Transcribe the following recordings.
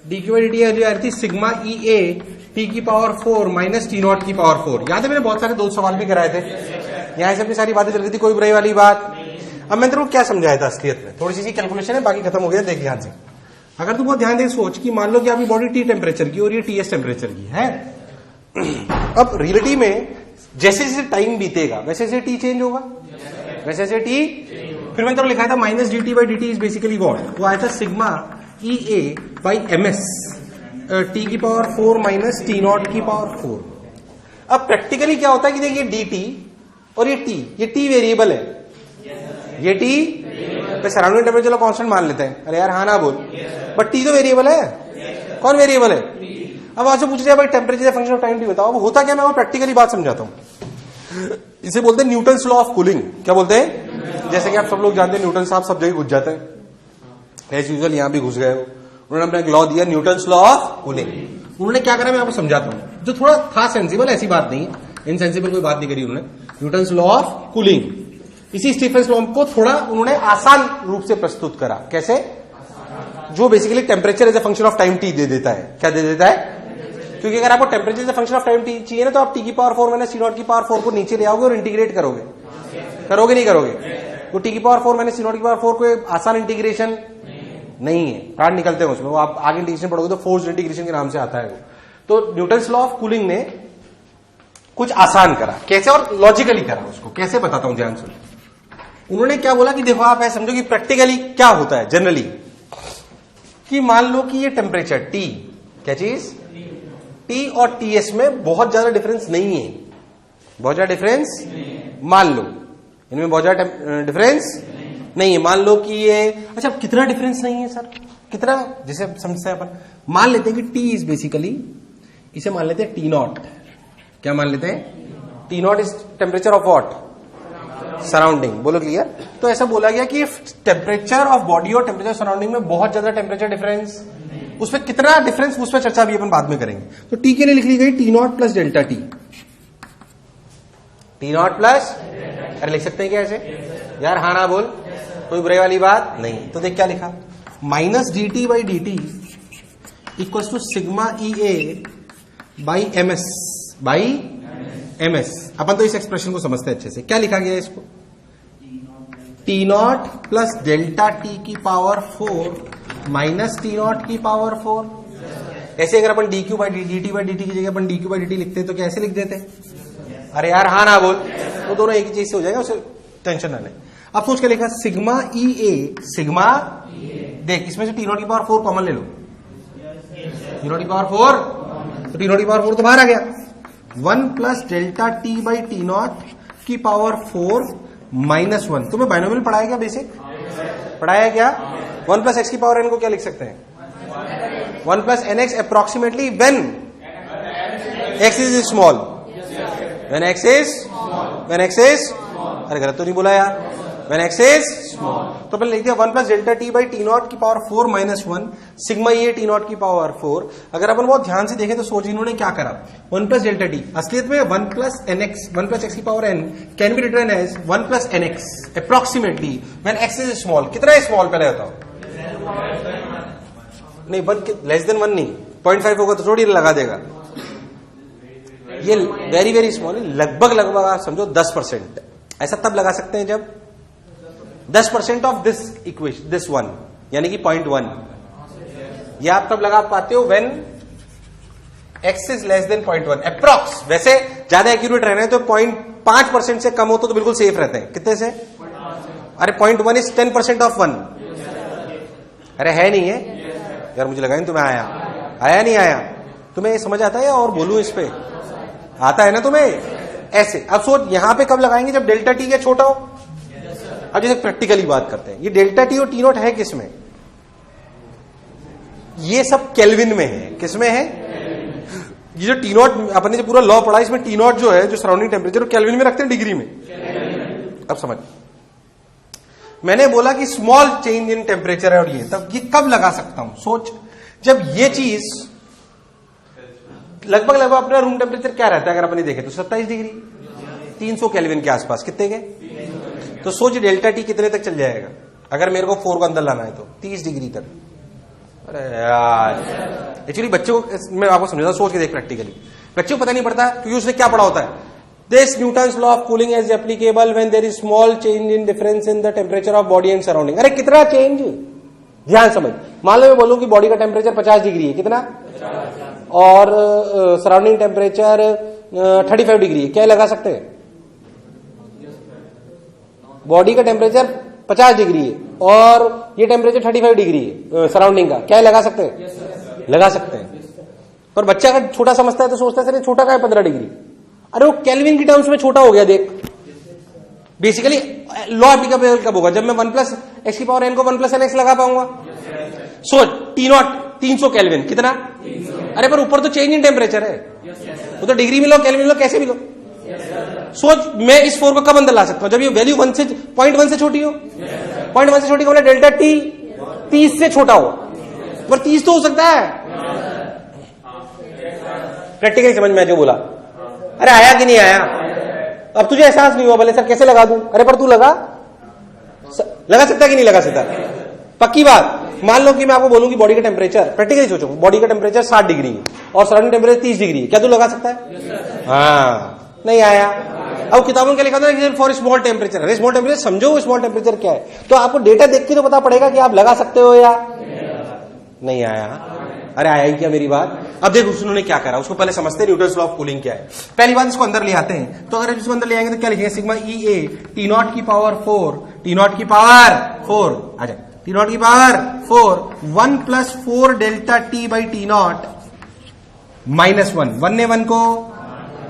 D Q by D T आ रही थी सिग्मा ई ए टी की पावर 4 माइनस टी नॉट की पावर 4। याद है मैंने बहुत सारे 2 सवाल भी कराए थे, यहां से अपनी सारी बातें चल रही थी, कोई बुराई वाली बात। अब मैंने तेरे को क्या समझाया था असलियत में, थोड़ी सी कैलकुलेशन है, बाकी खत्म हो गया। देख ध्यान से, अगर तू बहुत ध्यान दे सोच कि मान लो कि आपकी बॉडी टी टेम्परेचर की और ये टीएस टेम्परेचर की है। अब रियलिटी में जैसे जैसे टाइम बीतेगा वैसे जैसे टी चेंज होगा, वैसे जैसे टी, फिर मैंने तो लिखा था minus D T by D T is basically what, वो आया था sigma E A by M S T की पावर 4 माइनस टी नॉट की पावर 4। अब प्रैक्टिकली क्या होता है कि देखिए डी टी और ये टी वेरिएबल है, ये टी सराउंडिंग टेम्परेचर कांस्टेंट मान लेते हैं। अरे यार हाँ ना बोल, बट टी तो वेरिएबल है। कौन वेरिएबल है? अब वहां से पूछ लिया भाई temperature function of time T बताओ। अब होता क्या, मैं प्रैक्टिकली बात समझाता हूं। इसे बोलते हैं न्यूटन्स लॉ ऑफ कूलिंग। क्या बोलते हैं? जैसे कि आप सब लोग जानते हैं न्यूटन साहब सब जगह घुस जाते हैं, एज यूजुअल यहां भी घुस गए हो। उन्होंने अपना एक लॉ दिया न्यूटन्स लॉ ऑफ कूलिंग। उन्होंने क्या करा मैं आपको समझाता हूं, जो थोड़ा था सेंसिबल, ऐसी बात नहीं, इनसेंसिबल कोई बात नहीं करी उन्होंने। न्यूटन्स लॉ ऑफ कूलिंग, इसी स्टीफेंस लॉ को थोड़ा उन्होंने आसान रूप से प्रस्तुत करा। कैसे? जो basically temperature as a function of time T दे देता है। क्या दे देता है? क्योंकि अगर आपको temperature as a function of time T चाहिए ना, तो आप टी की पावर 4 माइनस टी नॉट की पावर 4 को नीचे ले आओगे और इंटीग्रेट करोगे। करोगे नहीं करोगे? तो टी की पावर 4 माइनस टी नॉट की पावर 4 को आसान इंटीग्रेशन नहीं है, कार्ड निकलते हैं उसमें। वो आप आगे इंटीग्रेशन पढ़ोगे तो फोर्स्ड इंटीग्रेशन के नाम से आता है वो। तो न्यूटन्स लॉ ऑफ कूलिंग ने कुछ आसान करा। कैसे? और लॉजिकली करा उसको। कैसे बताता हूं, ध्यान सुनो। उन्होंने क्या बोला कि देखो आप ऐसे समझो कि प्रैक्टिकली क्या होता है जनरली, कि मान लो कि ये टेम्परेचर टी, क्या चीज, टी और टीएस में बहुत ज्यादा डिफरेंस नहीं है। बहुत ज्यादा डिफरेंस मान लो, इनमें बहुत ज्यादा डिफरेंस नहीं है। मान लो कि ये, अच्छा कितना डिफरेंस नहीं है सर, कितना, जैसे समझते हैं अपन, मान लेते हैं कि टी इज बेसिकली, इसे मान लेते हैं टी नॉट। क्या मान लेते हैं? T not is temperature of what? Surrounding. बोलो क्लियर? तो ऐसा बोला गया कि टेम्परेचर ऑफ बॉडी और टेम्परेचर सराउंडिंग में बहुत ज्यादा टेम्परेचर डिफरेंस, उसमें कितना डिफरेंस, उस पर चर्चा भी अपन बाद में करेंगे। तो टी के लिए लिख ली गई T not plus delta T. T not plus, अरे लिख सकते हैं क्या ऐसे? यार हाँ ना बोल, कोई बुराई वाली बात नहीं। तो देख क्या लिखा, minus D T by D T equal to sigma E A by M S by M S. अपन तो इस एक्सप्रेशन को समझते हैं अच्छे से। क्या लिखा गया है इसको? T not plus delta T की पावर 4 माइनस टी नॉट की पावर 4। ऐसे अगर अपन D Q by D T by D T की जगह अपन D Q by D T लिखते हैं तो कैसे लिख देते? अरे यार हाँ ना बोल, वो दोनों एक ही चीज से हो जाएगा, उसे टेंशन ना ले। अब सोच के लिखा सिग्मा ई ए, सिग्मा, देख इसमें से टी नॉट की पावर 4 कॉमन ले लो, टी नॉट की पावर 4, तो टी नॉट की पावर 4 तो बाहर आ गया। 1 plus delta T by T not की पावर 4 माइनस 1। तुम्हें बाइनोमियल पढ़ाया क्या? बेसिक पढ़ाया क्या? 1 प्लस एक्स की पावर एन को क्या लिख सकते हैं? 1 plus N X approximately when X is small, when X is, अरे गलत तो नहीं बोला यार, व्हेन एक्स इज स्मॉल। तो पहले लिख दिया 1 plus delta T by T not की पावर 4 माइनस 1 सिग्मा ये टी नॉट की पावर 4। अगर अपन बहुत ध्यान से देखें तो सोच इन्होंने क्या करा, 1 प्लस डेल्टा टी, असलियत में 1 plus N X, 1 plus X की power N can be written as 1 plus N X approximately when X is small. कितना है स्मॉल पहले बताओ? नहीं, 1 लेस देन 1 नहीं, 0.5 होगा तो थोड़ी लगा देगा। ये वेरी वेरी स्मॉल है, लगभग आप समझो 10%। ऐसा तब लगा सकते हैं जब 10% ऑफ दिस इक्वेशन, दिस 1 यानी कि 0.1, यह आप तब लगा पाते हो when x is less than 0.1 approx. वैसे ज्यादा एक्यूरेट रहना है तो 0.5% से कम हो तो बिल्कुल सेफ रहते हैं। कितने से? अरे 0.1 इज 10% ऑफ 1। अरे है नहीं है यार, मुझे लगा नहीं तुम्हें आया नहीं आया। तुम्हें समझ आता है या और बोलूं इस पे? आता है ना तुम्हें? ऐसे अब सोच यहां पे कब लगाएंगे? जब डेल्टा टी क्या छोटा हो। अब जैसे प्रैक्टिकली बात करते हैं, ये डेल्टा टी और टी नॉट है किसमें? ये सब केल्विन में है। किसमें है? ये जो टी नॉट अपन ने जो पूरा लॉ पढ़ा, इसमें टी नॉट जो है, जो सराउंडिंग टेम्परेचर, केल्विन में रखते हैं, डिग्री में। अब समझ, मैंने बोला कि स्मॉल चेंज इन टेम्परेचर है, और ये तब ये कब लगा सकता हूं? सोच, जब ये चीज लगभग अपना रूम टेम्परेचर क्या रहता है अगर अपने देखें तो 27 डिग्री, 300 केल्विन के आसपास। कितने के? तो सोच डेल्टा टी कितने तक चल जाएगा अगर मेरे को 4 को अंदर लाना है तो 30 डिग्री तक। अरे यार, एक्चुअली बच्चों को मैं आपको समझाता, सोच के देख प्रैक्टिकली। बच्चों को पता नहीं पड़ता क्योंकि उसने क्या पढ़ा होता है, this Newton's law of cooling is applicable when there is small change in difference in the temperature of body and surrounding. अरे कितना चेंज, ध्यान समझ। मान लो मैं बोलूं कि बॉडी का टेम्परेचर 50 डिग्री है, कितना, और सराउंडिंग टेम्परेचर 35 डिग्री है, क्या लगा सकते हैं? बॉडी का टेम्परेचर 50 डिग्री है और ये टेम्परेचर 35 डिग्री है सराउंडिंग का, क्या लगा सकते हैं? लगा सकते हैं। पर बच्चा अगर छोटा समझता है तो सोचता है सर छोटा का है 15 डिग्री, अरे वो केल्विन की टर्म्स में छोटा हो गया। देख, बेसिकली लॉ एप्लीकेबल कब होगा? जब मैं 1 प्लस एक्स की पावर एन को 1 प्लस एन एक्स लगा पाऊंगा। सोच, T0 300 केल्विन, कितना? अरे पर ऊपर तो चेंज इन टेम्परेचर है, वो तो डिग्री में लो, केल्विन लो, कैसे भी लो। सोच, मैं इस 4 को कब अंदर ला सकता हूं? जब ये वैल्यू 0.1 से छोटी हो। 0.1 से छोटी का मतलब डेल्टा टी 30 से छोटा हो, पर 30 तो हो सकता है। प्रैक्टिकली समझ में जो बोला, अरे आया कि नहीं आया? अब तुझे एहसास नहीं हुआ, भले सर कैसे लगा दूं? अरे पर तू लगा सकता कि नहीं लगा सकता? पक्की बात। मान लो कि मैं आपको बोलूं कि बॉडी का टेम्परेचर, प्रैक्टिकली सोचो, बॉडी का टेम्परेचर 60 डिग्री है और सराउंडिंग टेम्परेचर 30 डिग्री है, क्या तू लगा सकता है? हाँ, नहीं आया। अब किताबों में क्या लिखा था? For small temperature. अरे स्मॉल टेम्परेचर समझो, स्मॉल टेम्परेचर क्या है, तो आपको डेटा देख के तो पता पड़ेगा कि आप लगा सकते हो या नहीं आया। अरे आया ही क्या मेरी बात? अब देखो उन्होंने क्या करा, उसको पहले समझते हैं न्यूटन्स लॉ ऑफ कूलिंग क्या है। पहली बात इसको अंदर ले आते हैं, तो अगर इसको अंदर ले आएंगे तो क्या लिखेंगे? सिग्मा ई ए T0 की पावर 4, T0 की पावर 4 आ जाए, T0 की power 4 1 plus 4 delta T by T0 minus 1 ने 1 को,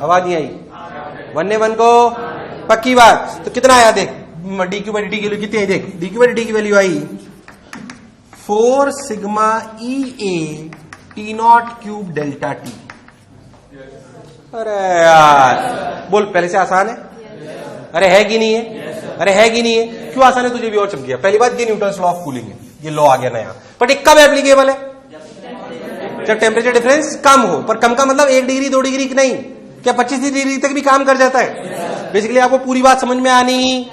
आवाज नहीं आई, 1 ने 1 को, पक्की बात। तो कितना आया देख, डी क्यू बाई डी की वैल्यू कितनी आई? देख, डी क्यू बाई डी की वैल्यू आई 4 सिग्मा ई ए T0 क्यूब डेल्टा टी। अरे यार बोल, पहले से आसान है? अरे है कि नहीं है? अरे है कि नहीं है? क्यों आसान है? तुझे भी और चमक गया। पहली बात, ये न्यूटन्स लॉ ऑफ कूलिंग है, ये लॉ आ गया नया, बट एक कब एप्लीकेबल है? जब टेम्परेचर डिफरेंस कम हो। पर कम का मतलब 1 डिग्री 2 डिग्री की नहीं, क्या 25 डिग्री तक भी काम कर जाता है। बेसिकली आपको पूरी बात समझ में आनी,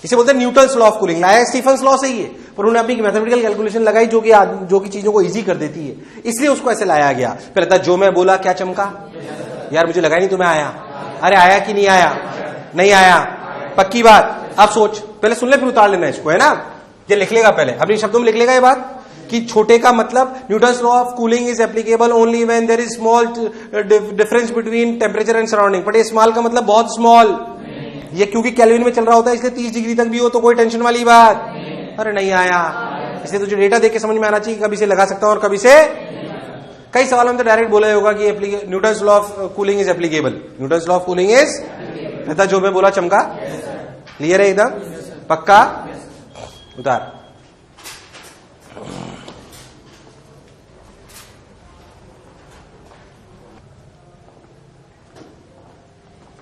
इसे बोलते हैं न्यूटन्स लॉ ऑफ कूलिंग। लाया स्टीफन्स लॉ सही है, पर उन्होंने अपनी मैथमेटिकल कैलकुलेशन लगाई जो कि चीजों को इजी कर देती है, इसलिए उसको ऐसे लाया गया। पहले था जो मैं बोला क्या चमका? यार मुझे लगा नहीं तुम्हें आया। अरे आया कि नहीं आया? नहीं आया, पक्की बात। अब सोच, पहले सुन ले फिर उतार लेना इसको, है ना? ये लिख लेगा पहले, अपने शब्दों में लिख लेगा ये बात कि छोटे का मतलब Newton's law of cooling is applicable only when there is small difference between temperature and surrounding. But ये स्मॉल का मतलब बहुत स्मॉल, ये क्योंकि केल्विन में चल रहा होता है इसलिए 30 डिग्री तक भी हो तो कोई टेंशन वाली बात। अरे नहीं आया, इसलिए तुझे डेटा देख के समझ में आना चाहिए, कभी से लगा सकता हूं और कभी से। कई सवालों में तो डायरेक्ट बोला होगा कि Newton's law of cooling is applicable, Newton's law of cooling is, कहता जो मैं बोला चमका। क्लियर है एकदम? पक्का? उतार।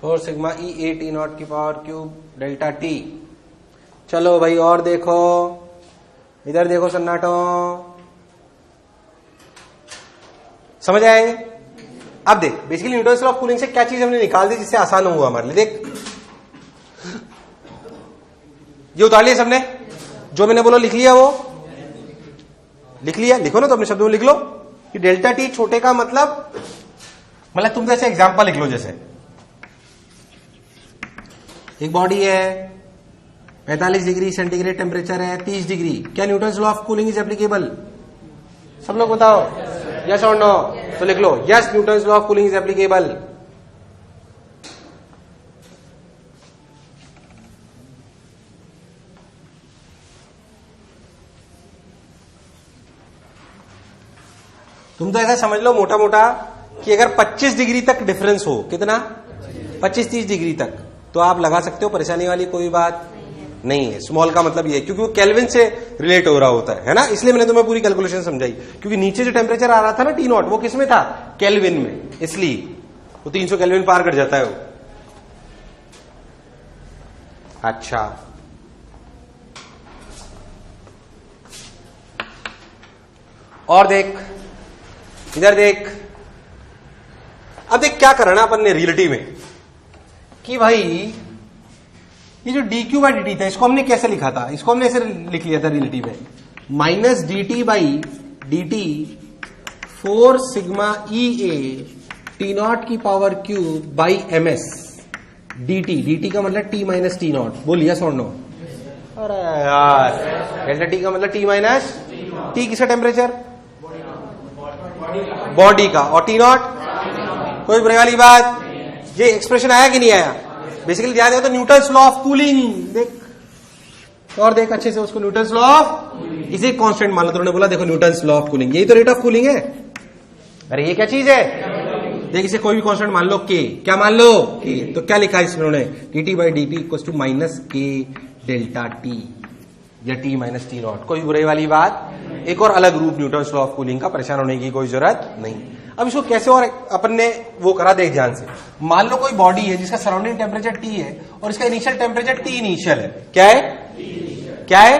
और सिग्मा ई ए T0 की पावर क्यूब डेल्टा टी। चलो भाई और देखो, इधर देखो सन्नाटो, समझ आए? अब देख, basically Newton's law of cooling से क्या चीज हमने निकाल दी जिससे आसान हुआ हमारे लिए। देख ये उतार लिया सबने, जो मैंने बोला लिख लिया, वो लिख लिया, लिखो ना तो अपने शब्दों में लिख लो कि डेल्टा टी छोटे का मतलब तुम जैसे एग्जाम्पल लिख लो, जैसे एक बॉडी है, 45 डिग्री सेंटीग्रेड टेम्परेचर है, 30 डिग्री, क्या Newton's law of cooling is applicable? सब लोग बताओ यस और नो, तो लिख लो yes, Newton's law of cooling is applicable. तुम तो ऐसा समझ लो मोटा मोटा कि अगर 25 डिग्री तक डिफरेंस हो, कितना? 25-30 डिग्री तक, तो आप लगा सकते हो, परेशानी वाली कोई बात नहीं है। स्मॉल का मतलब ये है क्योंकि वो केल्विन से रिलेट हो रहा होता है ना, इसलिए मैंने तुम्हें पूरी कैलकुलेशन समझाई। क्योंकि नीचे जो टेम्परेचर आ रहा था ना T0, वो किस में था? केल्विन में, इसलिए वो 300 केल्विन पार कर जाता है वो। अच्छा, और देख, इधर देख। अब देख क्या करना अपन ने रियलिटी में कि भाई ये जो dq बाई dt था, इसको हमने कैसे लिखा था? इसको हमने ऐसे लिख लिया था रियलिटी में, minus dt by dt 4 sigma EA T not की power cube by MS dt का मतलब T माइनस टी नॉट। बोलिए यस और नो? अरे यार डेल्टा T का मतलब T माइनस T किसका टेम्परेचर? बॉडी का। और T नॉट कोई बुरी वाली बात? ये एक्सप्रेशन आया कि नहीं आया? बेसिकली याद है तो न्यूटन्स लॉ ऑफ कूलिंग देख और देख अच्छे से उसको। न्यूटन्स लॉ ऑफ इसे कांस्टेंट मान लो। तुमने बोला देखो न्यूटन्स लॉ ऑफ कूलिंग, यही तो रेट ऑफ कूलिंग है। अरे ये क्या चीज है? देख इसे कोई भी कांस्टेंट मान लो के। क्या मान लो? के। तो क्या लिखा है इसमें उन्होंने? dt by dt equal to minus K delta T या टी माइनस टी नॉट। कोई बुराई वाली बात? एक और अलग रूप न्यूटन्स लॉ ऑफ कूलिंग का, परेशान होने की कोई जरूरत नहीं। अब इसको कैसे और अपन ने वो करा देख ध्यान से। मान लो कोई बॉडी है जिसका सराउंडिंग टेम्परेचर T है और इसका इनिशियल टेम्परेचर T इनिशियल है। क्या है? क्या है?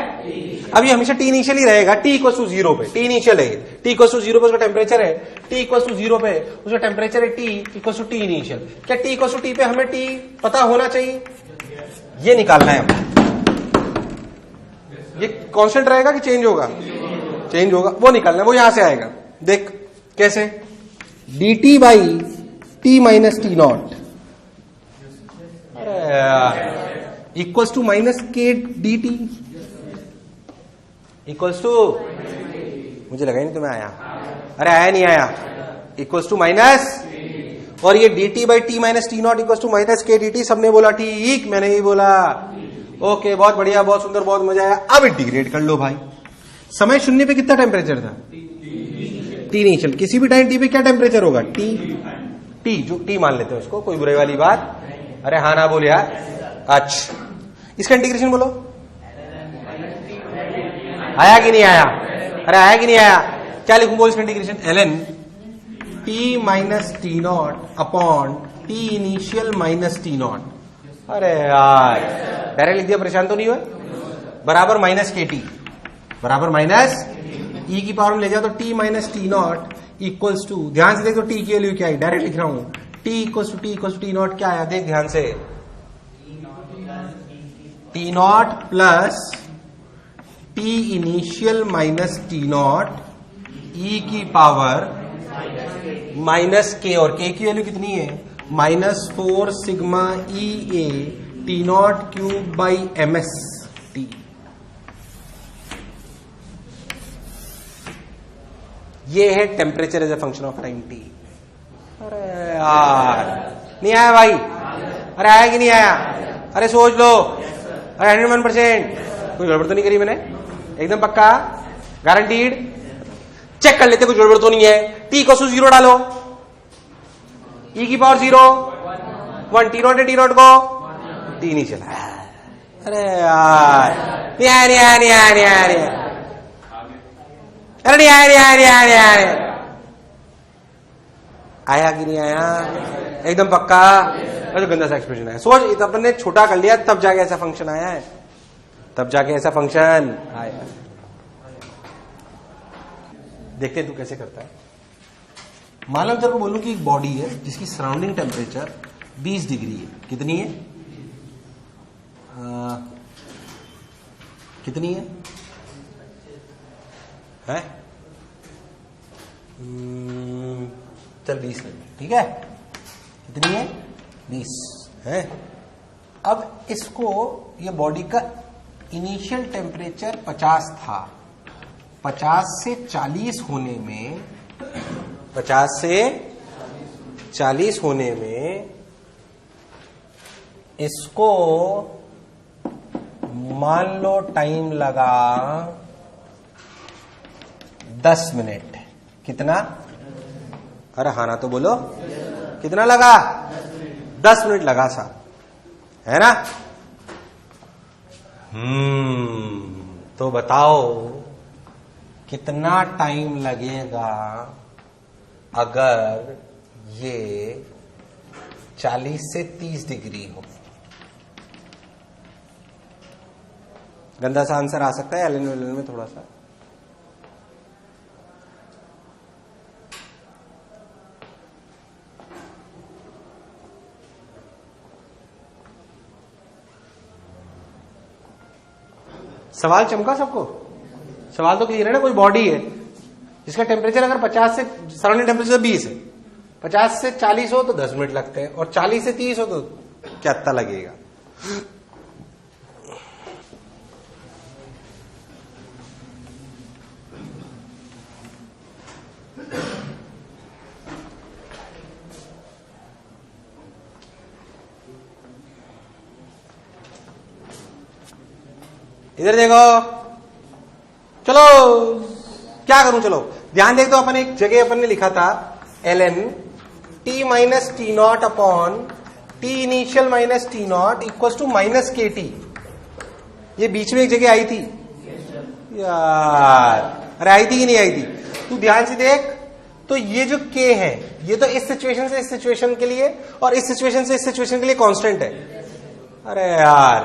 अब ये हमेशा T इनिशियल ही रहेगा। T इक्वल टू 0 पे T इनिशियल है। T इक्वल टू 0 पे उसका टेम्परेचर है। T इक्वल टू 0 पे उसका टेम्परेचर है T equal to T initial. क्या T इक्वल टू T पे हमें T पता होना चाहिए? ये निकालना है हमें। ये कांस्टेंट रहेगा कि चेंज होगा? चेंज होगा। वो निकालना है, वो यहां से आएगा। देख कैसे? dt by T minus T naught equals to minus K D T equals to, मुझे लगा नहीं तुम्हें आया। अरे आया नहीं आया? इक्वल्स टू माइनस, और ये dt by T minus T naught equals to minus K D T. सबने बोला ठीक, मैंने ही बोला। ओके बहुत बढ़िया, बहुत सुंदर, बहुत मजा आया। अब इंटीग्रेट कर लो भाई। समय शून्य पे कितना टेम्परेचर था? T initial. किसी भी टाइम टी पे क्या टेम्परेचर होगा? टी जो टी मान लेते हैं उसको, कोई बुरे वाली बात? अरे हाँ ना बोल यार। अच्छा इसका इंटीग्रेशन बोलो। आया कि नहीं आया? अरे आया कि नहीं आया? क्या लिखूं बोल इसका integration? ln T minus T naught upon t initial minus T not. अरे यार डायरेक्ट लिख दिया, परेशान तो नहीं हुए? बराबर माइनस के टी बराबर माइनस ई की पावर में ले जाओ तो t minus T naught equals to, ध्यान से देखो टी की वैल्यू क्या है, डायरेक्ट लिख रहा हूं। T equals to T not क्या आया? देख ध्यान से, T not plus T initial minus T not E की पावर माइनस के, और के की वैल्यू कितनी है? Minus 4 sigma E A T naught cube by M S t. ये है temperature as a function of time t. अरे यार नहीं आया भाई? अरे आया कि नहीं आया? अरे सोच लो। अरे 101%। कोई गड़बड़ तो नहीं करी मैंने? एकदम पक्का गारंटीड? चेक कर लेते कुछ गड़बड़ तो नहीं है। टी को 0 डालो, ई की पावर 0 1 टी नॉट को टी नहीं चला। अरे यार नहीं आया नहीं आया नहीं आया नहीं आया नहीं आया। अरे नहीं आया नहीं आया नहीं आया नहीं आया। आया कि नहीं आया? एकदम पक्का? तो गंदा सा एक्सप्रेशन है। सोच अपन ने छोटा कर लिया तब जाके ऐसा फंक्शन आया है, तब जाके ऐसा फंक्शन आया। देखते तू कैसे करता है। मान लो तेरे को बोलूं कि एक बॉडी है जिसकी सराउंडिंग टेम्परेचर 20 डिग्री है। कितनी है? कितनी है? है? चल 20 है, ठीक है। कितनी है? 20 है। अब इसको, ये बॉडी का इनिशियल टेम्परेचर 50 था। 50 से 40 होने में, 50 से 40 होने में इसको मान लो टाइम लगा 10 मिनट। कितना? अरे हाँ ना तो बोलो। कितना लगा? 10 मिनट लगा साहब, है ना? तो बताओ कितना टाइम लगेगा अगर ये 40 से 30 डिग्री हो? गंदा सा आंसर आ सकता है एलन वेलन में थोड़ा सा। सवाल चमका सबको? सवाल तो क्लियर है ना? कोई बॉडी है इसका टेम्परेचर अगर 50 से सराउंडिंग टेम्परेचर 20 है, 50 से 40 हो तो 10 मिनट लगते हैं, और 40 से 30 हो तो कितना लगेगा। इधर देखो, चलो क्या करूं, चलो ध्यान देख, तो अपन एक जगह अपन ने लिखा था ln t minus T naught upon t initial minus T naught equal to minus k t. ये बीच में एक जगह आई थी यार, अरे आई थी कि नहीं आई थी? तू ध्यान से देख, तो ये जो k है ये तो इस सिचुएशन से इस सिचुएशन के लिए और इस सिचुएशन से इस सिचुएशन के लिए कांस्टेंट है। अरे यार,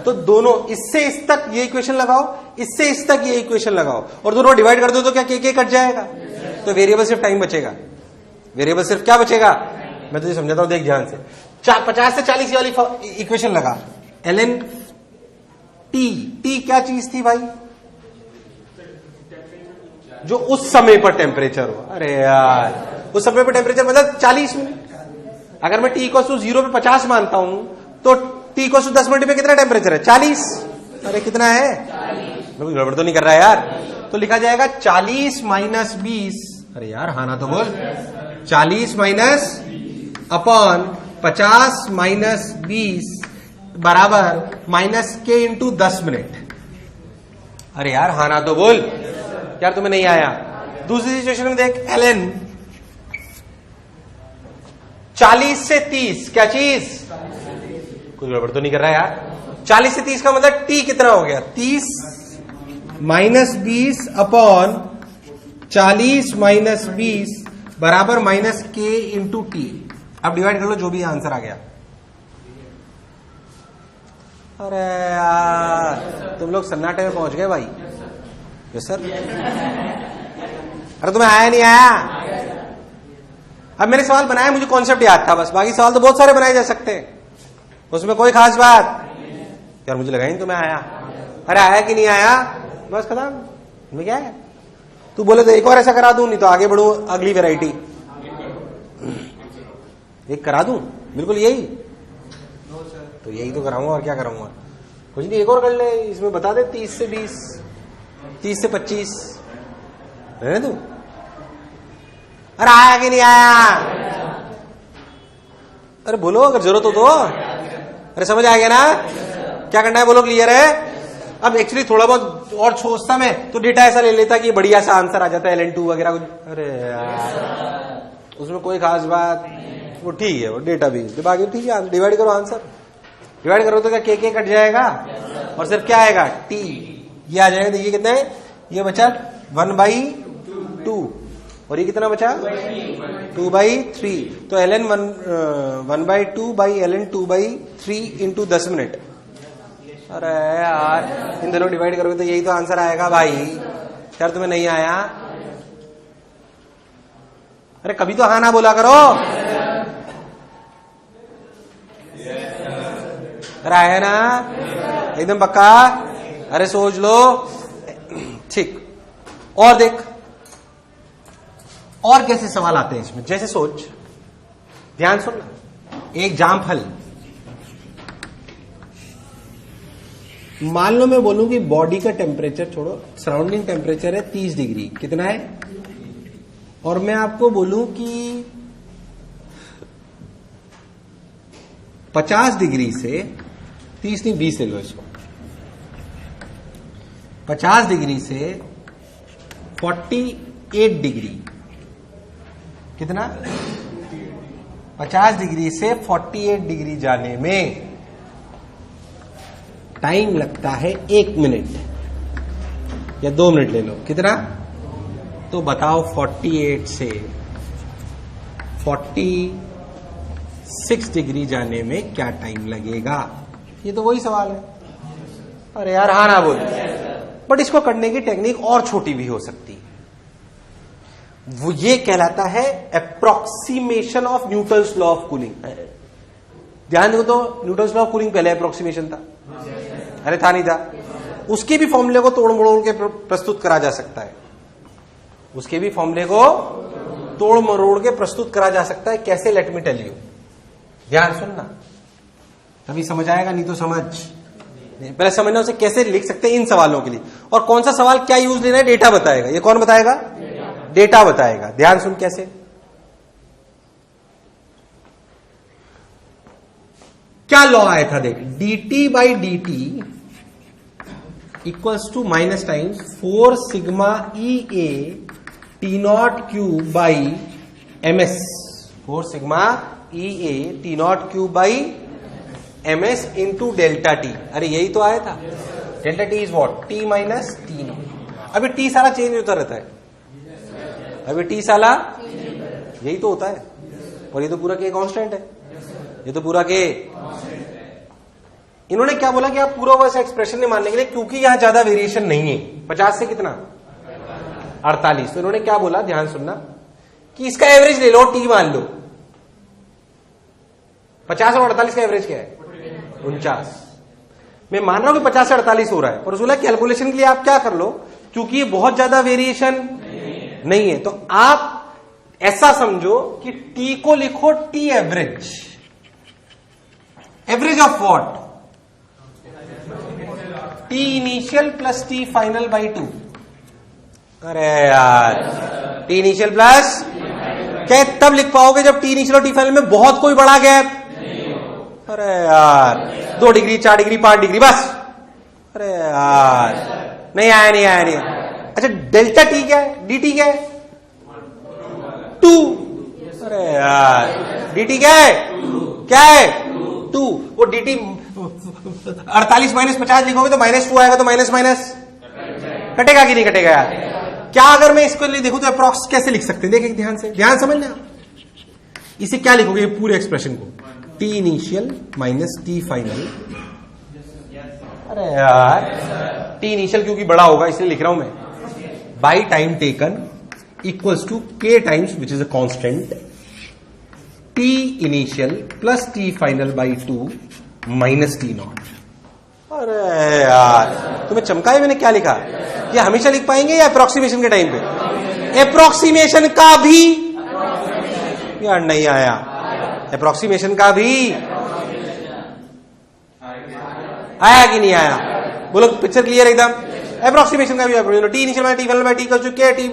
तो दोनों इससे इस तक ये इक्वेशन लगाओ, इससे इस तक ये इक्वेशन लगाओ, और दोनों डिवाइड कर दो तो क्या के कट जाएगा, तो वेरिएबल सिर्फ टाइम बचेगा। वेरिएबल सिर्फ क्या बचेगा, मैं तुझे समझाता हूं, देख ध्यान से। 50 से 40 वाली इक्वेशन लगा, ln टी क्या चीज थी भाई, जो उस समय पर टेम्परेचर हो। अरे यार, उस समय पर टेम्परेचर मतलब 40 मिनट। अगर मैं टी इक्वल टू 0 पे 50 मानता हूं तो टी इक्वल टू 10 मिनट पे कितना टेम्परेचर है, 40। अरे कितना है, बिल्कुल गड़बड़ तो नहीं कर रहा है यार। तो लिखा जाएगा 40 माइनस 20, अरे यार हाँ ना तो बोल, 40 माइनस अपॉन 50 माइनस 20 बराबर माइनस के इंटू 10 मिनट। अरे यार हाँ ना तो बोल यार, तुम्हें नहीं आया। दूसरी सिचुएशन में देख, ln 40 से 30 क्या चीज, कुछ गड़बड़ तो नहीं कर रहा है यार। 40 से 30 का मतलब टी कितना हो गया, 30 माइनस 20 अपॉन 40 माइनस 20 बराबर माइनस के इंटू टी। अब डिवाइड कर लो, जो भी आंसर आ गया। अरे यार, तुम लोग सन्नाटे में पहुंच गए भाई। Yes sir. अरे तुम्हें आया नहीं आया? अब मैंने सवाल बनाया, मुझे कॉन्सेप्ट याद था बस, बाकी सवाल तो बहुत सारे बनाए जा सकते हैं, उसमें कोई खास बात यार मुझे लगा ही तुम्हें आया। अरे आया कि नहीं आया, बस खत्म। मैं क्या है, तू बोले तो एक और ऐसा करा दूं, नहीं तो आगे बढ़ू अगली वैरायटी एक करा दूं, बिल्कुल यही तो यही तो कराऊंगा, और क्या कराऊंगा, कुछ नहीं, एक और कर ले, इसमें बता दे 30 से 20, 30 से 25 रहने तू। अरे आया कि नहीं आया, अरे बोलो अगर जरूरत हो तो। अरे समझ आ गया ना, क्या करना है बोलो, क्लियर है? अब एक्चुअली थोड़ा बहुत और सोचता मैं तो डेटा ऐसा ले लेता कि बढ़िया सा आंसर आ जाता है, ln2 वगैरह कुछ। अरे यार, उसमें कोई खास बात, वो ठीक है, वो डेटा भी बाकी ठीक है। डिवाइड करो, आंसर डिवाइड करो तो क्या के कट जाएगा, और सिर्फ क्या आएगा, टी ये आ जाएगा। देखिए कितना है, ये बचा 1/2, और ये कितना बचा 2/3। तो ln 1/2 ln 2/3 इंटू 10 मिनट। अरे यार, इन दोनों डिवाइड करोगे तो यही तो आंसर आएगा भाई। यार तुम्हें नहीं आया, अरे कभी तो हाँ ना बोला करो। अरे आया ना एकदम पक्का, अरे सोच लो ठीक। और देख, और कैसे सवाल आते हैं इसमें, जैसे सोच, ध्यान सुन, एक जामफल, मान लो मैं बोलूं कि बॉडी का टेम्परेचर छोड़ो, सराउंडिंग टेम्परेचर है 30 डिग्री, कितना है, और मैं आपको बोलूं कि 50 डिग्री से 30 नहीं 20 ले लो इसको, 50 डिग्री से 48 डिग्री, कितना, 50 डिग्री से 48 डिग्री जाने में टाइम लगता है 1 मिनट या 2 मिनट ले लो, कितना, तो बताओ 48 से 46 डिग्री जाने में क्या टाइम लगेगा। ये तो वही सवाल है। अरे यार हाँ ना बोल, बट इसको करने की टेक्निक और छोटी भी हो सकती है, वो ये कहलाता है approximation of Newton's law of cooling. ध्यान दो, तो न्यूटन्स लॉ ऑफ कूलिंग पहले अप्रोक्सीमेशन था, अरे था नहीं था, उसके भी फॉर्मूले को तोड़ मड़ोड़ के प्रस्तुत करा जा सकता है। उसके भी फॉर्मूले को तोड़ मरोड़ के प्रस्तुत करा जा सकता है। कैसे? लेट मी टेल यू, ध्यान सुनना, तभी समझ आएगा, नहीं तो समझ नहीं। पहले समझना उसे कैसे लिख सकते हैं इन सवालों के लिए, और कौन सा सवाल क्या यूज लेना है डेटा बताएगा। ये कौन बताएगा? डेटा बताएगा। ध्यान सुन कैसे। क्या लॉ आया था देख, dt by dt equals to minus times 4 sigma E A T naught cube by ms. 4 sigma E A T naught cube by ms into delta t. अरे यही तो आया था। Delta t is what? T minus T naught. अभी t सारा change होता रहता है, अभी टी साला यही तो होता है, और ये तो पूरा के कांस्टेंट है, ये तो पूरा के। इन्होंने क्या बोला कि आप पूरा वर्ष एक्सप्रेशन नहीं मानने के लिए, क्योंकि यहां ज्यादा वेरिएशन नहीं है। 50 से कितना? 48। तो इन्होंने क्या बोला, ध्यान सुनना, कि इसका एवरेज ले लो, टी मान लो। 50 और 48 का एवरेज क्या है? 49। मैं मान रहा हूं कि 50 से 48 हो रहा है, पर उसने कैलकुलेशन के लिए आप क्या कर लो, क्योंकि ये बहुत ज्यादा वेरिएशन नहीं है, तो आप ऐसा समझो कि टी को लिखो T average. Average of what? T initial plus T final by 2। अरे यार, टी इनिशियल प्लस क्या तब लिख पाओगे जब टी इनिशियल और टी फाइनल में बहुत कोई बड़ा गैप। अरे यार 2 डिग्री 4 डिग्री 5 डिग्री बस। अरे यार नहीं आया, नहीं आया, नहीं आया। अच्छा डेल्टा टी क्या है? dt क्या है? 2। अरे यार dt क्या है? क्या है? 2। वो dt 48 माइनस 50 लिखोगे तो -2 आएगा, तो माइनस माइनस कटेगा कि नहीं कटेगा यार? क्या अगर मैं इसको लिए देखूं तो अप्रॉक्स कैसे लिख सकते हैं? देखिए ध्यान से, ध्यान समझना। इसे क्या लिखोगे पूरे एक्सप्रेशन को? T initial minus T final. अरे यार टी इनिशियल क्योंकि बड़ा होगा इसलिए लिख रहा हूं मैं, by time taken equals to K times which is a constant, T initial plus T final by 2 minus T not. अरे यार तुम्हें चमकाए मैंने क्या लिखा? ये हमेशा लिख पाएंगे या अप्रोक्सीमेशन के टाइम पे? अप्रोक्सीमेशन का भी यार नहीं आया, अप्रोक्सीमेशन का भी आया कि नहीं आया? बोलो पिक्चर क्लियर एकदम। अप्रोक्सीमेशन का भी t initial by t final by t कर चुके टी।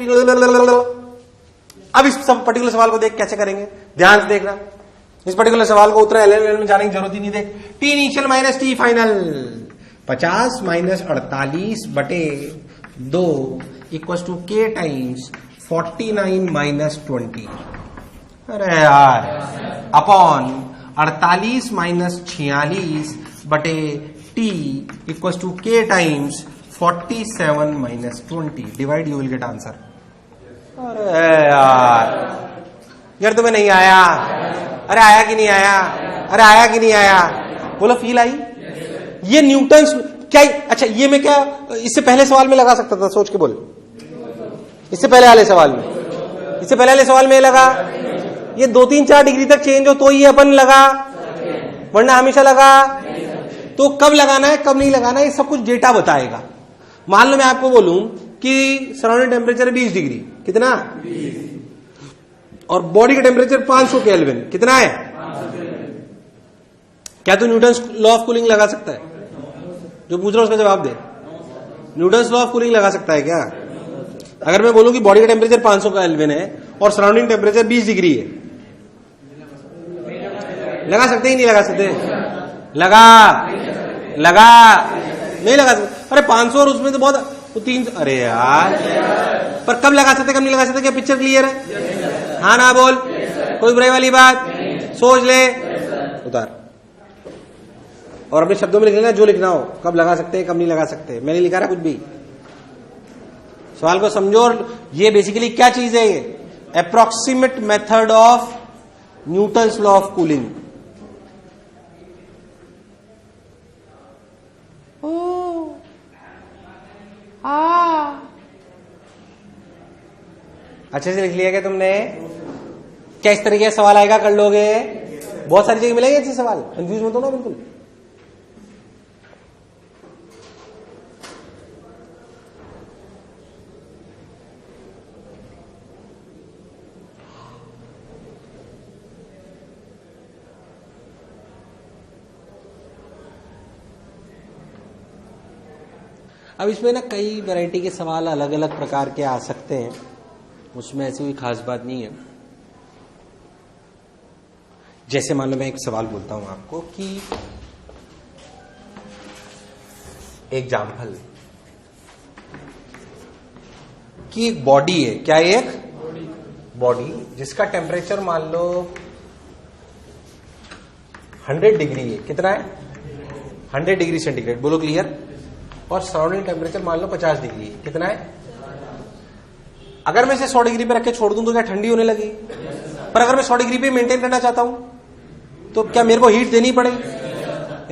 अब इस सब पर्टिकुलर सवाल को देख कैसे करेंगे, ध्यान से देखना। इस पर्टिकुलर सवाल को उतना एल में जाने की जरूरत ही नहीं। देख T initial minus T final 50 minus 48 बटे 2 equal to K times 49 minus 20। अरे यार अपॉन 48 माइनस 46 बटे T equal to K times 47 minus 20 divide you will get answer. अरे यार तुम्हें नहीं आया? अरे आया कि नहीं आया? अरे आया कि नहीं आया? बोलो फील आई? ये न्यूटन्स क्या? अच्छा ये मैं क्या इससे पहले सवाल में लगा सकता था? सोच के बोल। इससे पहले वाले सवाल में, इससे पहले वाले सवाल में लगा। ये 2-3-4 डिग्री तक चेंज हो तो ये अपन लगा, वरना हमेशा लगा। तो कब लगाना है कब नहीं लगाना है ये सब कुछ डेटा बताएगा। मान लो मैं आपको बोलूं कि सराउंडिंग टेम्परेचर 20 डिग्री, कितना? और बॉडी का टेम्परेचर 500 केल्विन, कितना है? क्या तू न्यूटन्स लॉ ऑफ कूलिंग लगा सकता है? जो पूछ रहा हूं उसका जवाब दे। न्यूटन्स लॉ ऑफ कूलिंग लगा सकता है क्या? अगर मैं बोलूं कि बॉडी का टेम्परेचर 500 केल्विन है और सराउंडिंग टेम्परेचर 20 डिग्री है, लगा सकते ही नहीं लगा सकते? लगा नहीं लगा सकते? अरे 500 और उसमें तो बहुत तो 300। अरे यार पर कब लगा सकते कब नहीं लगा सकते? क्या पिक्चर क्लियर है? हाँ ना बोल, कोई बुराई वाली बात? सोच ले, उतार और अपने शब्दों में लिख लेना जो लिखना हो, कब लगा सकते कब नहीं लगा सकते। मैंने लिखा रहा कुछ भी, सवाल को समझो। और ये बेसिकली क्या चीज है? ये approximate method of Newton's law of cooling. अच्छे से लिख लिया क्या तुमने? क्या इस तरीके का सवाल आएगा कर लोगे? बहुत सारी जगह मिलेंगे ऐसे सवाल, कंफ्यूज मत हो ना बिल्कुल। अब इसमें ना कई वैरायटी के सवाल अलग अलग प्रकार के आ सकते हैं, उसमें ऐसी कोई खास बात नहीं है। जैसे मान लो मैं एक सवाल बोलता हूं आपको कि एक जामफल की एक बॉडी है, क्या है? एक बॉडी जिसका टेम्परेचर मान लो 100 डिग्री है। कितना है? 100 डिग्री सेंटीग्रेड, बोलो क्लियर। और सराउंडिंग टेम्परेचर मान लो 50 डिग्री है। कितना है? अगर मैं इसे 100 डिग्री पे रख के छोड़ दूं तो क्या ठंडी होने लगी? पर अगर मैं 100 डिग्री पे मेंटेन करना चाहता हूं तो क्या मेरे को हीट देनी पड़ेगी?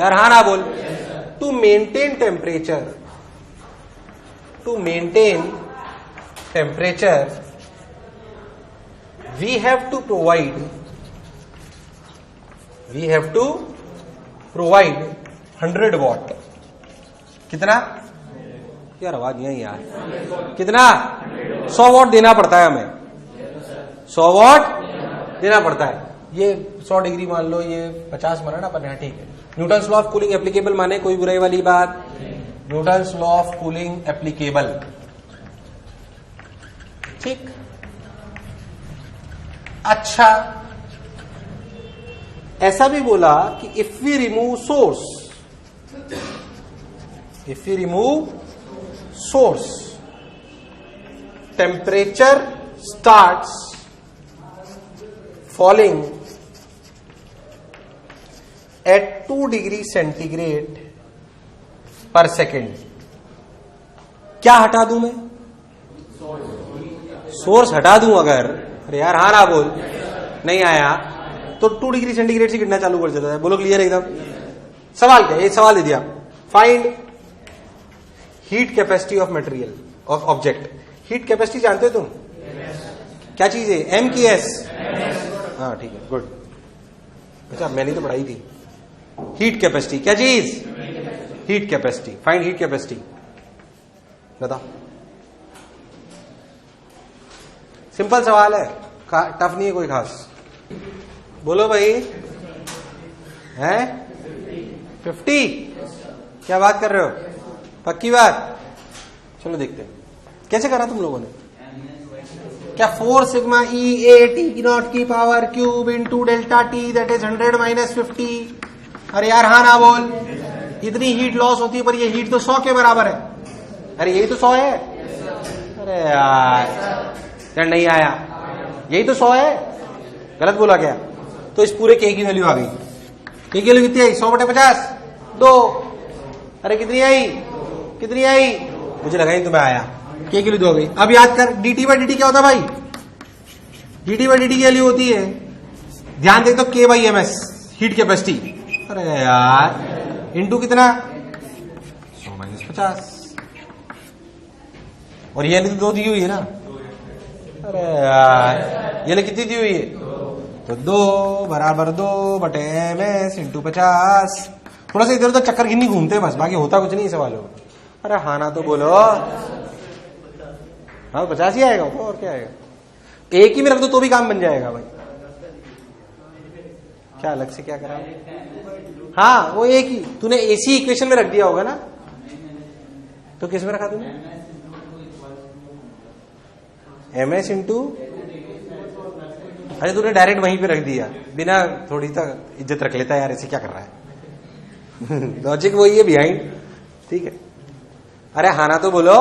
यार हाँ ना बोल। To maintain temperature, we have to provide 100 watt. कितना? यार आवाज नहीं है यार। कितना? 100 वॉट देना पड़ता है हमें, 100 वॉट देना पड़ता है। ये 100 डिग्री मान लो, ये 50 माना ना अपन, ठीक है। Newton's law of cooling applicable माने कोई बुराई वाली बात? Newton's law of cooling applicable, ठीक। अच्छा, ऐसा भी बोला कि if we remove source temperature starts falling at 2 degree centigrade पर सेकेंड। क्या हटा दूं मैं? सोर्स हटा दूं अगर? अरे यार हाँ ना बोल। नहीं आया तो 2 डिग्री सेंटीग्रेड से गिरना चालू कर देता है। बोलो क्लियर एकदम। सवाल क्या? ये सवाल दे दिया, find heat capacity of material of object. Heat capacity जानते हो तुम? क्या चीज है? एम की एस? हाँ ठीक है, गुड। अच्छा मैंने तो पढ़ाई थी। हीट कैपेसिटी क्या चीज? Heat capacity. Find heat capacity, बताओ। सिंपल सवाल है, टफ नहीं है कोई खास। बोलो भाई। है 50? क्या बात कर रहे हो? पक्की बात? चलो देखते हैं कैसे करा तुम लोगों ने। क्या 4 sigma E A T not की power cube into delta T that is 100 minus 50। अरे यार हाँ ना बोल। इतनी हीट लॉस होती है पर ये हीट तो 100 के बराबर है। अरे यही तो 100 है। अरे यार नहीं आया, यही तो 100 है। गलत बोला क्या? तो इस पूरे के की वैल्यू आ गई। के की वैल्यू कितनी आई? 100/50 2। अरे कितनी आई? कितनी आई? मुझे लगा नहीं तुम्हें आया। के की वैल्यू 2 हो गई। अब याद कर dt/dt क्या होता है भाई? dt/dt की वैल्यू होती है, ध्यान दे तो k/ms हीट कैपेसिटी। अरे यार इंटू कितना? 100-50। और ये तो 2 दी हुई है ना। अरे यार ये कितनी दी हुई है? तो 2 बराबर 2/ms इंटू 50। थोड़ा सा इधर उधर चक्कर गिन्नी घूमते बस, बाकी होता कुछ नहीं सवालों में। अरे हाँ ना तो बोलो। हाँ 50 ही आएगा तो और क्या आएगा? एक ही में रख दो तो भी काम बन जाएगा भाई। क्या अलग से क्या करा? हाँ वो एक ही तूने एसी इक्वेशन में रख दिया होगा ना। तो किस में रखा तूने? ms इंटू, अरे तूने डायरेक्ट वहीं पे रख दिया, बिना थोड़ी सा इज्जत रख लेता है यार, ऐसे क्या कर रहा है? लॉजिक वही है बिहाइंड, ठीक है। अरे हाँ ना तो बोलो,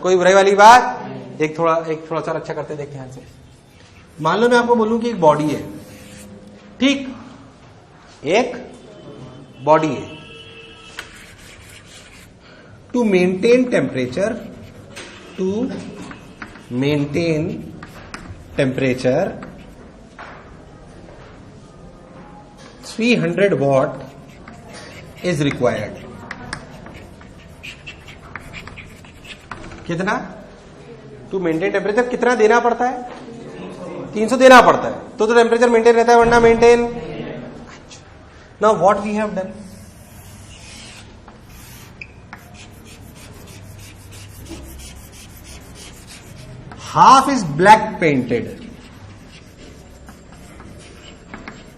कोई बुराई वाली बात? एक थोड़ा सा अच्छा करते देख ध्यान से। मान लो मैं आपको बोलूं कि एक बॉडी है, ठीक, एक बॉडी है। To maintain temperature 300 watt is required. कितना? टू मेंटेन टेम्परेचर कितना देना पड़ता है? 300 देना पड़ता है तो टेम्परेचर मेंटेन रहता है, वरना maintain. Now what we have done, half is black painted,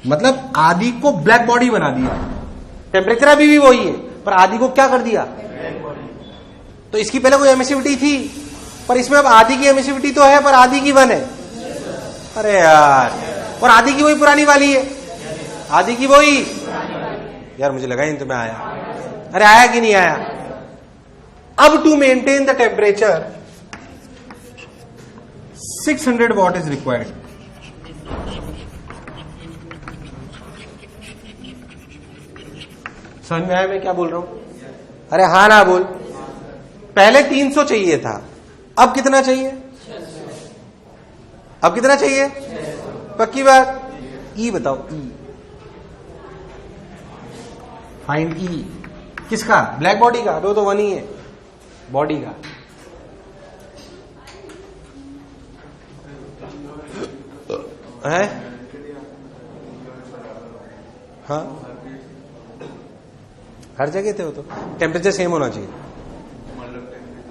मतलब आधी को ब्लैक बॉडी बना दिया। टेम्परेचर अभी भी वही है पर आधी को क्या कर दिया? तो इसकी पहले कोई एमिसिविटी थी, पर इसमें अब आधी की एमिसिविटी तो है, पर आधी की 1 है। अरे यार, और आधी की वही पुरानी वाली है, आधी की वही। यार मुझे लगा इन तुम्हें आया। अरे आया कि नहीं आया? अब to maintain the temperature 600 watt is required. समझ में आया मैं क्या बोल रहा हूं? अरे हाँ ना बोल। पहले 300 चाहिए था, अब कितना चाहिए? अब कितना चाहिए? पक्की बात? ई बताओ, ई फाइंड ई। किसका? ब्लैक बॉडी का? वो तो 1 ही है बॉडी का। है हाँ, हर जगह थे वो तो। टेम्परेचर सेम होना चाहिए।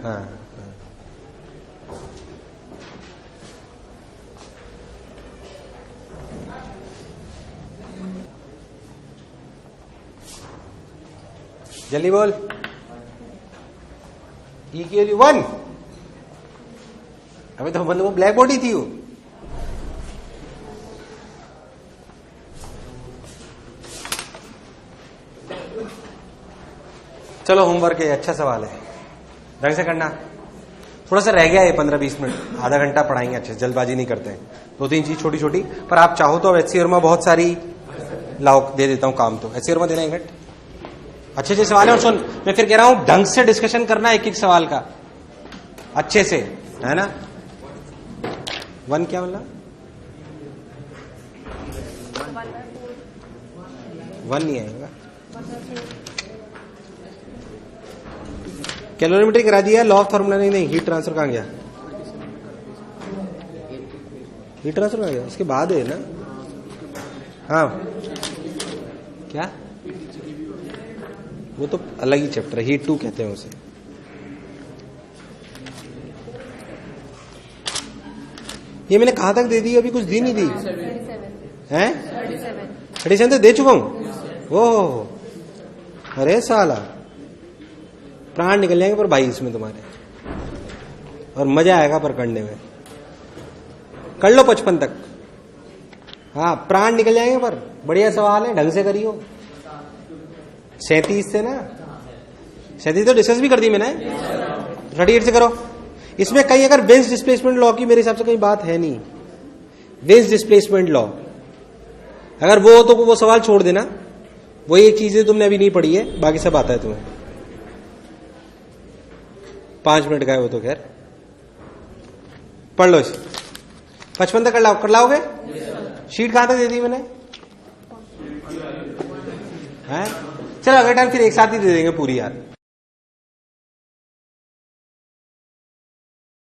हाँ, जल्दी बोल। ई की वैल्यू 1। अभी तो मतलब वो ब्लैक बॉडी थी वो। चलो होमवर्क है, अच्छा सवाल है, ढंग से करना। थोड़ा सा रह गया है 15-20 मिनट, आधा घंटा पढ़ाएंगे अच्छे से, जल्दबाजी नहीं करते हैं। 2-3 चीज छोटी छोटी, पर आप चाहो तो HC वर्मा बहुत सारी लाओ, दे देता हूं काम। तो HC वर्मा देना एक मिनट, अच्छे से सवाल है। और सुन, मैं फिर कह रहा हूं ढंग से डिस्कशन करना एक एक सवाल का, अच्छे से, है ना। 1 क्या बोला? 1 नहीं आएगा। कैलोरीमेट्री करा दिया, लॉ ऑफ थर्मोडायनामिक्स नहीं, हीट ट्रांसफर कहां गया? हीट ट्रांसफर कहां गया? इसके बाद है ना। हाँ क्या? वो तो अलग ही चैप्टर है, हीट 2 कहते हैं उसे। ये मैंने कहां तक दे दी? अभी कुछ दी नहीं दी हैं? 37 तो दे चुका हूं। ओह अरे साला, प्राण निकल जाएंगे पर भाई इसमें तुम्हारे, और मजा आएगा पर करने में। कर लो 55 तक। हाँ प्राण निकल जाएंगे, पर बढ़िया सवाल है, ढंग से करियो। 37 से ना, 37 तो डिस्कस भी कर दी मैंने। 38 से करो। इसमें कहीं अगर वेन्स डिस्प्लेसमेंट लॉ की मेरे हिसाब से कहीं बात है नहीं। वेन्स डिस्प्लेसमेंट लॉ अगर वो हो तो वो सवाल छोड़ देना, वही एक चीज है तुमने अभी नहीं पढ़ी है, बाकी सब आता है तुम्हें। 5 मिनट का है वो तो, खैर पढ़ लो इसे। 55 तक कर लाओगे? शीट कहां तक दे दी मैंने? हैं? चलो अगले टाइम फिर एक साथ ही दे देंगे पूरी यार।